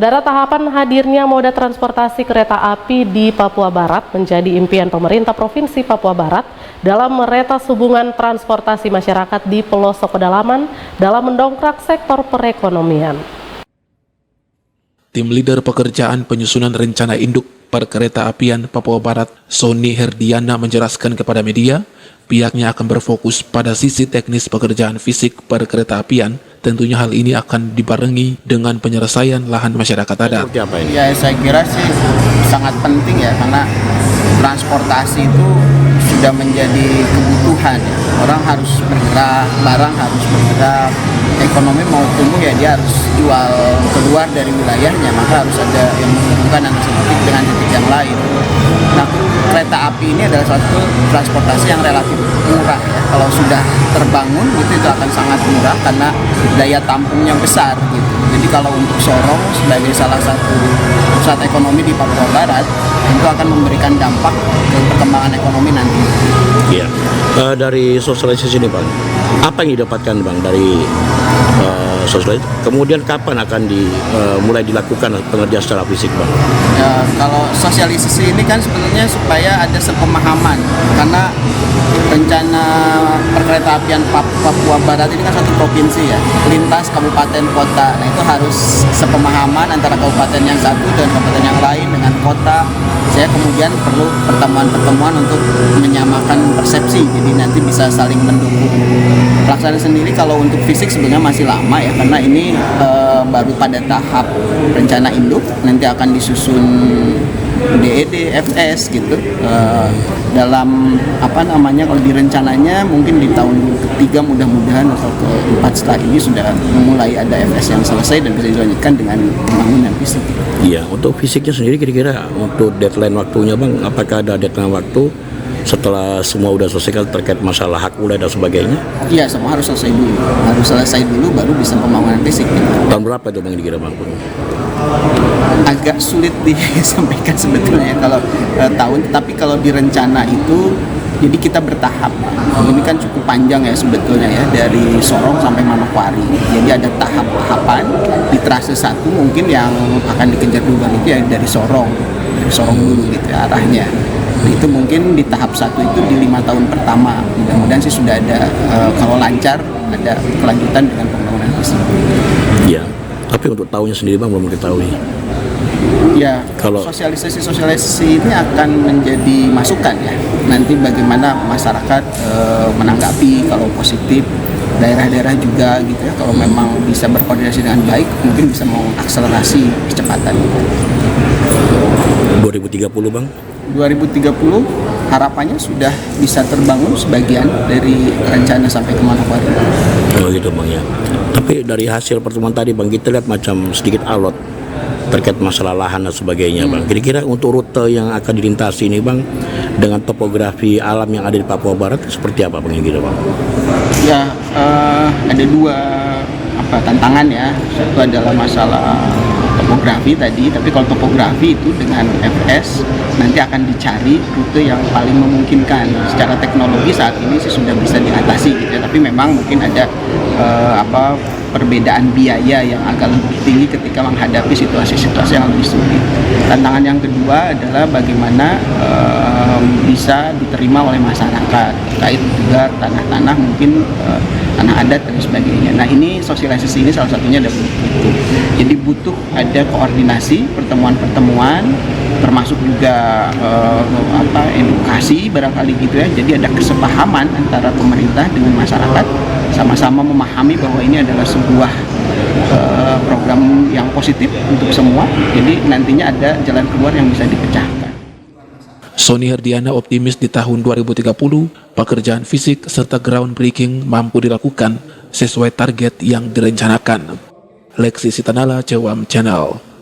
Saudara, tahapan hadirnya moda transportasi kereta api di Papua Barat menjadi impian pemerintah Provinsi Papua Barat dalam meretas hubungan transportasi masyarakat di pelosok pedalaman dalam mendongkrak sektor perekonomian. Tim Leader Pekerjaan Penyusunan Rencana Induk Perkeretaapian Papua Barat, Sony Herdiana, menjelaskan kepada media, pihaknya akan berfokus pada sisi teknis pekerjaan fisik perkeretaapian. Tentunya hal ini akan dibarengi dengan penyelesaian lahan masyarakat adat. Ya, saya kira sih sangat penting ya, karena transportasi itu sudah menjadi kebutuhan. Orang harus bergerak, barang harus bergerak, ekonomi mau tumbuh ya dia harus jual keluar dari wilayahnya, maka harus ada yang menghubungkan antara titik dengan titik yang lain. Nah, kereta api ini adalah satu transportasi yang relatif murah ya. Kalau sudah terbangun itu akan sangat murah karena daya tampungnya besar gitu. Jadi kalau untuk Sorong sebagai salah satu pusat ekonomi di Papua Barat, itu akan memberikan dampak ke perkembangan ekonomi nanti. Iya. Dari sosialisasi ini Bang, apa yang didapatkan Bang dari sosialisasi? Kemudian kapan akan mulai dilakukan pengerjaan secara fisik Bang? Ya, kalau sosialisasi ini kan sebenarnya supaya ada sepemahaman, karena rencana perkeretaapian Papua Barat ini kan satu provinsi ya, lintas kabupaten kota. Nah, itu harus sepemahaman antara kabupaten yang satu dan kabupaten yang lain dengan kota. Saya kemudian perlu pertemuan-pertemuan untuk menyamakan persepsi, jadi nanti bisa saling mendukung. Pelaksanaan sendiri kalau untuk fisik sebenarnya masih lama ya, karena ini baru pada tahap rencana induk, nanti akan disusun DED, FS gitu. Dalam kalau direncananya mungkin di tahun ketiga mudah-mudahan atau keempat setelah ini sudah mulai ada FS yang selesai dan bisa dilanjutkan dengan pembangunan fisik. Iya, untuk fisiknya sendiri kira-kira untuk deadline waktunya Bang, apakah ada deadline waktu setelah semua udah selesai terkait masalah hak wilayah dan sebagainya? Iya, semua harus selesai dulu. Harus selesai dulu baru bisa pembangunan fisik. Tahun berapa itu Bang dikira Bang? Agak sulit disampaikan sebetulnya kalau tahun, tapi kalau direncana itu jadi kita bertahap. Ini kan cukup panjang ya sebetulnya ya, dari Sorong sampai Manokwari. Jadi ada tahap-tahapan. Di trase 1 mungkin yang akan dikejar dulu itu ya dari Sorong dulu gitu ya, arahnya. Itu mungkin di tahap 1 itu di 5 tahun pertama. Mudah-mudahan sih sudah ada, kalau lancar ada kelanjutan dengan pembangunan fisik. Iya. Tapi untuk tahunnya sendiri Bang belum diketahui. Ya, kalau sosialisasi ini akan menjadi masukan ya. Nanti bagaimana masyarakat menanggapi kalau positif, daerah-daerah juga gitu ya. Kalau memang bisa berkoordinasi dengan baik, mungkin bisa mengakselerasi kecepatan. 2030 Bang? 2030 harapannya sudah bisa terbangun sebagian dari rencana sampai ke Manokwari. Oh gitu Bang ya. Tapi dari hasil pertemuan tadi Bang, kita lihat macam sedikit alot terkait masalah lahan dan sebagainya Bang. Kira-kira untuk rute yang akan dilintasi ini Bang, dengan topografi alam yang ada di Papua Barat seperti apa Bang gitu Bang? Ya, ada dua tantangan ya. Satu adalah masalah topografi tadi, tapi kalau topografi itu dengan FS nanti akan dicari rute yang paling memungkinkan. Secara teknologi saat ini sih sudah bisa diatasi gitu ya, tapi memang mungkin ada perbedaan biaya yang agak lebih tinggi ketika menghadapi situasi-situasi yang lebih sulit. Tantangan yang kedua adalah bagaimana bisa diterima oleh masyarakat, terkait juga tanah-tanah mungkin tanah adat dan sebagainya. Nah, ini sosialisasi ini salah satunya ada itu. Jadi butuh ada koordinasi, pertemuan-pertemuan, termasuk juga edukasi barangkali gitu ya. Jadi ada kesepahaman antara pemerintah dengan masyarakat, sama-sama memahami bahwa ini adalah sebuah program yang positif untuk semua. Jadi nantinya ada jalan keluar yang bisa dipecahkan. Sony Herdiana optimis di tahun 2030 pekerjaan fisik serta groundbreaking mampu dilakukan sesuai target yang direncanakan. Lexi Sitanala, Cewam Channel.